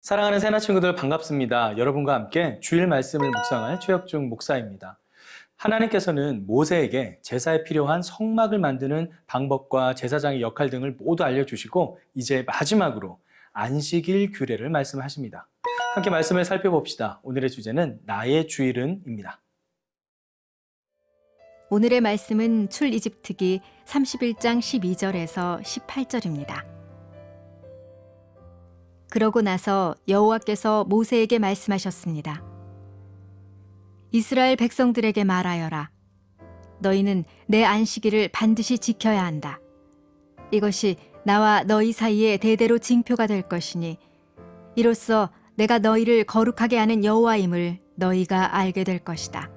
사랑하는 새나 친구들 반갑습니다. 여러분과 함께 주일 말씀을 묵상할 최혁중 목사입니다. 하나님께서는 모세에게 제사에 필요한 성막을 만드는 방법과 제사장의 역할 등을 모두 알려주시고 이제 마지막으로 안식일 규례를 말씀하십니다. 함께 말씀을 살펴봅시다. 오늘의 주제는 나의 주일은입니다. 오늘의 말씀은 출이집트기 31장 12절에서 18절입니다. 그러고 나서 여호와께서 모세에게 말씀하셨습니다. 이스라엘 백성들에게 말하여라. 너희는 내 안식일을 반드시 지켜야 한다. 이것이 나와 너희 사이에 대대로 징표가 될 것이니 이로써 내가 너희를 거룩하게 하는 여호와임을 너희가 알게 될 것이다.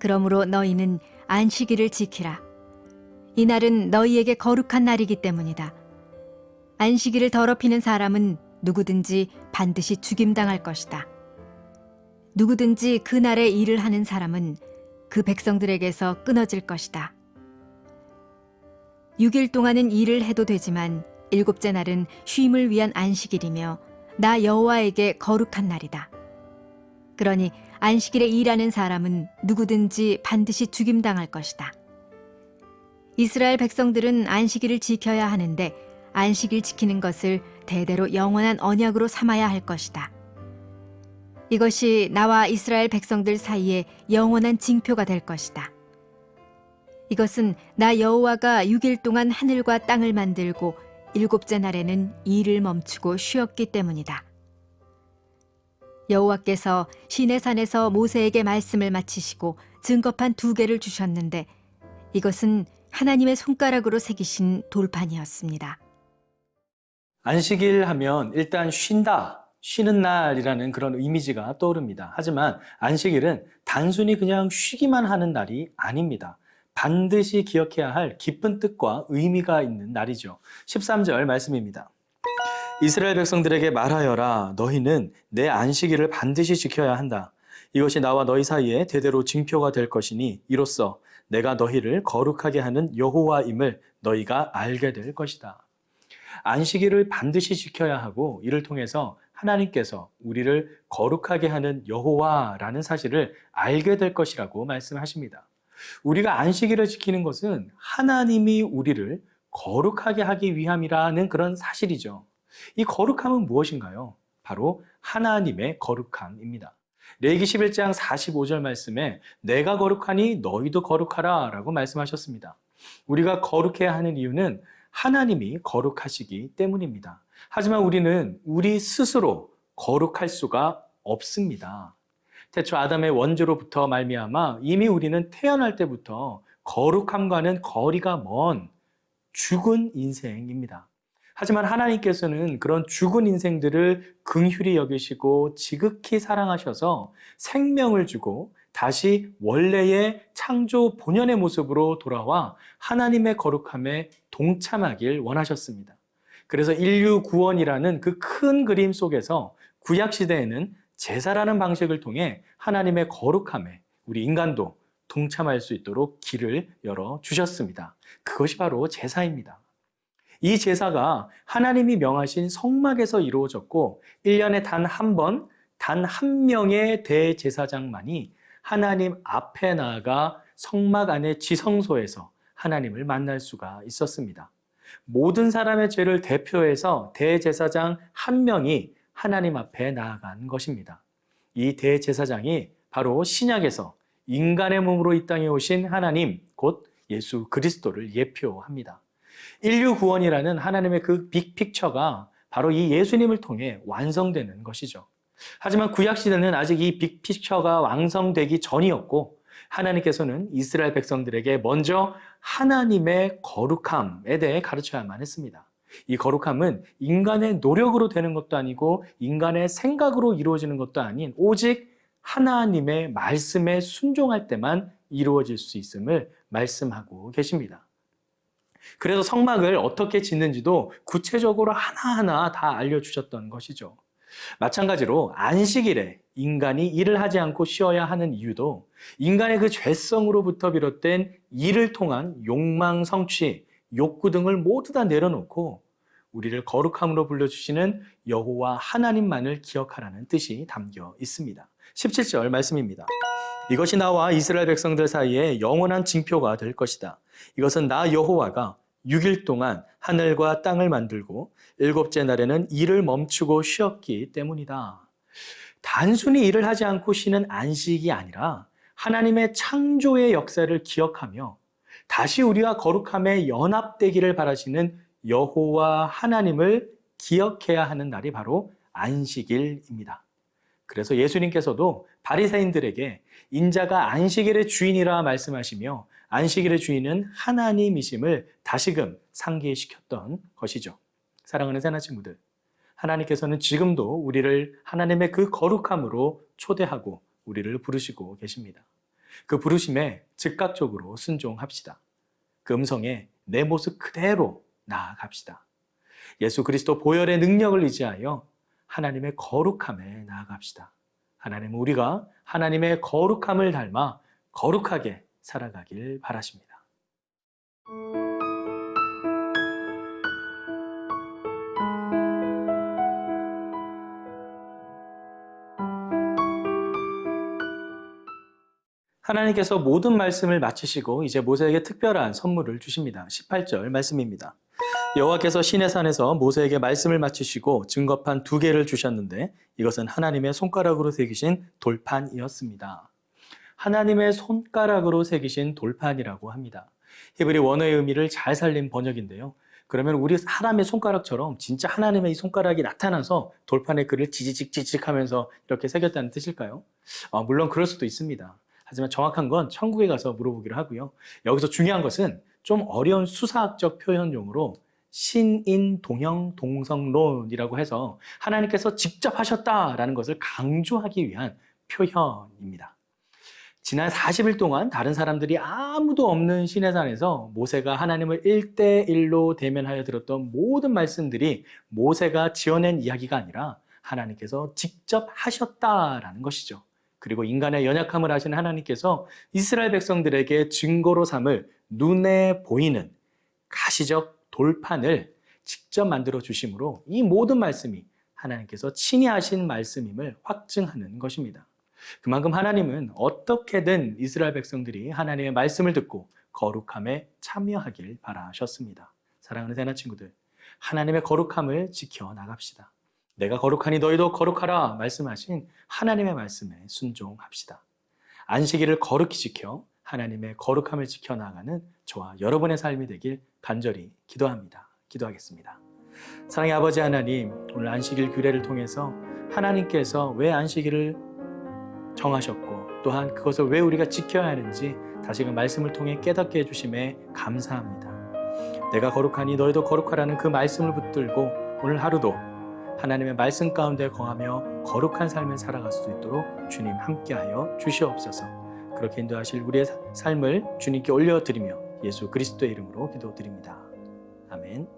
그러므로 너희는 안식일을 지키라. 이날은 너희에게 거룩한 날이기 때문이다. 안식일을 더럽히는 사람은 누구든지 반드시 죽임당할 것이다. 누구든지 그날에 일을 하는 사람은 그 백성들에게서 끊어질 것이다. 6일 동안은 일을 해도 되지만 7째 날은 쉼을 위한 안식일이며 나 여호와에게 거룩한 날이다. 그러니 안식일에 일하는 사람은 누구든지 반드시 죽임당할 것이다. 이스라엘 백성들은 안식일을 지켜야 하는데 안식일 지키는 것을 대대로 영원한 언약으로 삼아야 할 것이다. 이것이 나와 이스라엘 백성들 사이에 영원한 징표가 될 것이다. 이것은 나 여호와가 6일 동안 하늘과 땅을 만들고 7째 날에는 일을 멈추고 쉬었기 때문이다. 여호와께서 시내산에서 모세에게 말씀을 마치시고 증거판 2개를 주셨는데 이것은 하나님의 손가락으로 새기신 돌판이었습니다. 안식일 하면 일단 쉰다, 쉬는 날이라는 그런 이미지가 떠오릅니다. 하지만 안식일은 단순히 그냥 쉬기만 하는 날이 아닙니다. 반드시 기억해야 할 깊은 뜻과 의미가 있는 날이죠. 13절 말씀입니다. 이스라엘 백성들에게 말하여라. 너희는 내 안식일을 반드시 지켜야 한다. 이것이 나와 너희 사이에 대대로 징표가 될 것이니 이로써 내가 너희를 거룩하게 하는 여호와임을 너희가 알게 될 것이다. 안식일을 반드시 지켜야 하고 이를 통해서 하나님께서 우리를 거룩하게 하는 여호와라는 사실을 알게 될 것이라고 말씀하십니다. 우리가 안식일을 지키는 것은 하나님이 우리를 거룩하게 하기 위함이라는 그런 사실이죠. 이 거룩함은 무엇인가요? 바로 하나님의 거룩함입니다. 레위기 11장 45절 말씀에 내가 거룩하니 너희도 거룩하라 라고 말씀하셨습니다. 우리가 거룩해야 하는 이유는 하나님이 거룩하시기 때문입니다. 하지만 우리는 우리 스스로 거룩할 수가 없습니다. 태초 아담의 원죄로부터 말미암아 이미 우리는 태어날 때부터 거룩함과는 거리가 먼 죽은 인생입니다. 하지만 하나님께서는 그런 죽은 인생들을 긍휼히 여기시고 지극히 사랑하셔서 생명을 주고 다시 원래의 창조 본연의 모습으로 돌아와 하나님의 거룩함에 동참하길 원하셨습니다. 그래서 인류 구원이라는 그 큰 그림 속에서 구약시대에는 제사라는 방식을 통해 하나님의 거룩함에 우리 인간도 동참할 수 있도록 길을 열어주셨습니다. 그것이 바로 제사입니다. 이 제사가 하나님이 명하신 성막에서 이루어졌고 1년에 단 한 번, 단 한 명의 대제사장만이 하나님 앞에 나아가 성막 안의 지성소에서 하나님을 만날 수가 있었습니다. 모든 사람의 죄를 대표해서 대제사장 한 명이 하나님 앞에 나아간 것입니다. 이 대제사장이 바로 신약에서 인간의 몸으로 이 땅에 오신 하나님, 곧 예수 그리스도를 예표합니다. 인류 구원이라는 하나님의 그 빅픽처가 바로 이 예수님을 통해 완성되는 것이죠. 하지만 구약시대는 아직 이 빅픽처가 완성되기 전이었고 하나님께서는 이스라엘 백성들에게 먼저 하나님의 거룩함에 대해 가르쳐야만 했습니다. 이 거룩함은 인간의 노력으로 되는 것도 아니고 인간의 생각으로 이루어지는 것도 아닌 오직 하나님의 말씀에 순종할 때만 이루어질 수 있음을 말씀하고 계십니다. 그래서 성막을 어떻게 짓는지도 구체적으로 하나하나 다 알려주셨던 것이죠. 마찬가지로 안식일에 인간이 일을 하지 않고 쉬어야 하는 이유도 인간의 그 죄성으로부터 비롯된 일을 통한 욕망, 성취, 욕구 등을 모두 다 내려놓고 우리를 거룩함으로 불러주시는 여호와 하나님만을 기억하라는 뜻이 담겨 있습니다. 17절 말씀입니다. 이것이 나와 이스라엘 백성들 사이에 영원한 징표가 될 것이다. 이것은 나 여호와가 6일 동안 하늘과 땅을 만들고 일곱째 날에는 일을 멈추고 쉬었기 때문이다. 단순히 일을 하지 않고 쉬는 안식이 아니라 하나님의 창조의 역사를 기억하며 다시 우리와 거룩함에 연합되기를 바라시는 여호와 하나님을 기억해야 하는 날이 바로 안식일입니다. 그래서 예수님께서도 바리새인들에게 인자가 안식일의 주인이라 말씀하시며 안식일의 주인은 하나님이심을 다시금 상기시켰던 것이죠. 사랑하는 새나 친구들, 하나님께서는 지금도 우리를 하나님의 그 거룩함으로 초대하고 우리를 부르시고 계십니다. 그 부르심에 즉각적으로 순종합시다. 그 음성에 내 모습 그대로 나아갑시다. 예수 그리스도 보혈의 능력을 의지하여 하나님의 거룩함에 나아갑시다. 하나님은 우리가 하나님의 거룩함을 닮아 거룩하게 살아가길 바라십니다. 하나님께서 모든 말씀을 마치시고 이제 모세에게 특별한 선물을 주십니다. 18절 말씀입니다. 여호와께서 시내산에서 모세에게 말씀을 마치시고 증거판 2개를 주셨는데 이것은 하나님의 손가락으로 새기신 돌판이었습니다. 하나님의 손가락으로 새기신 돌판이라고 합니다. 히브리 원어의 의미를 잘 살린 번역인데요. 그러면 우리 사람의 손가락처럼 진짜 하나님의 이 손가락이 나타나서 돌판에 글을 지지직 하면서 이렇게 새겼다는 뜻일까요? 물론 그럴 수도 있습니다. 하지만 정확한 건 천국에 가서 물어보기로 하고요. 여기서 중요한 것은 좀 어려운 수사학적 표현용으로 신인동형동성론이라고 해서 하나님께서 직접 하셨다라는 것을 강조하기 위한 표현입니다. 지난 40일 동안 다른 사람들이 아무도 없는 시내산에서 모세가 하나님을 1대1로 대면하여 들었던 모든 말씀들이 모세가 지어낸 이야기가 아니라 하나님께서 직접 하셨다라는 것이죠. 그리고 인간의 연약함을 아시는 하나님께서 이스라엘 백성들에게 증거로 삼을 눈에 보이는 가시적 돌판을 직접 만들어 주심으로 이 모든 말씀이 하나님께서 친히 하신 말씀임을 확증하는 것입니다. 그만큼 하나님은 어떻게든 이스라엘 백성들이 하나님의 말씀을 듣고 거룩함에 참여하길 바라셨습니다. 사랑하는 새나 친구들, 하나님의 거룩함을 지켜 나갑시다. 내가 거룩하니 너희도 거룩하라 말씀하신 하나님의 말씀에 순종합시다. 안식일을 거룩히 지켜 하나님의 거룩함을 지켜나가는 저와 여러분의 삶이 되길 간절히 기도합니다. 기도하겠습니다. 사랑의 아버지 하나님, 오늘 안식일 규례를 통해서 하나님께서 왜 안식일을 정하셨고 또한 그것을 왜 우리가 지켜야 하는지 다시금 말씀을 통해 깨닫게 해주심에 감사합니다. 내가 거룩하니 너희도 거룩하라는 그 말씀을 붙들고 오늘 하루도 하나님의 말씀 가운데 거하며 거룩한 삶을 살아갈 수 있도록 주님 함께하여 주시옵소서. 그렇게 인도하실 우리의 삶을 주님께 올려드리며 예수 그리스도의 이름으로 기도드립니다. 아멘.